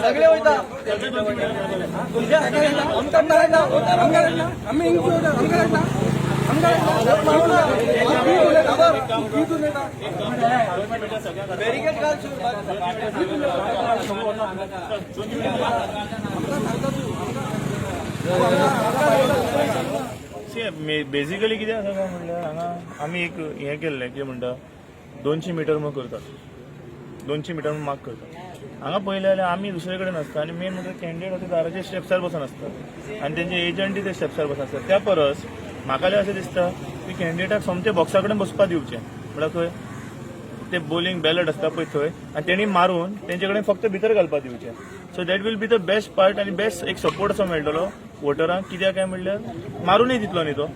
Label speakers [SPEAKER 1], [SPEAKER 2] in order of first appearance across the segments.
[SPEAKER 1] सगळे वयता
[SPEAKER 2] बेसिकली कितें आसा काय म्हणल्यार हांगा आमी एक हें केल्लें कितें म्हणटा 200 मीटर म्हणून करतात 200 मीटर म्हणून मार्क करतात हांगा पळयलें जाल्यार आमी दुसरे कडेन आसता आनी मेन म्हणजे कॅन्डिडेट दाराच्या स्टेप्सार बसून आसता आनी तेंचे एजंटूय ते स्टेप्सार बसून आसता त्या परस म्हाका अशें दिसता की कॅन्डिडेटाक सोमते बॉक्सा कडेन बसपाक दिवचें म्हळ्यार खंय ते बॉलिंग बॅलट आसता पळय थंय आनी तेणी मारून तेंचे कडेन फक्त भितर घालपाक दिवचें so that will be the best part आनी बेस्ट एक सपोर्ट असो मेळटलो वोटरांक कित्याक काय म्हणल्यार मारूनय दितलो न्ही तो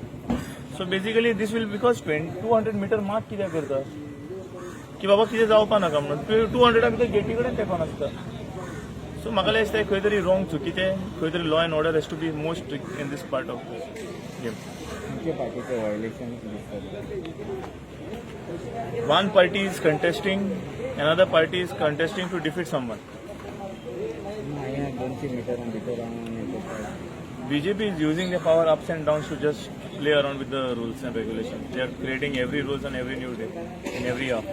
[SPEAKER 2] so basically this will because 200 metre mark कित्याक करता की बाबा कितें जावपा नाका म्हणून 200 भितर गेटी कडेन तेंकोन आसता सो म्हाका दिसता खंय तरी रॉंग चुकीचें खंय तरी law and order has to be most strict in this part of the game One party is contesting, another party is contesting to defeat someone. BJP is using their power ups and downs to just play around with the rules and regulations. They are creating every rules on every new day, in every hour.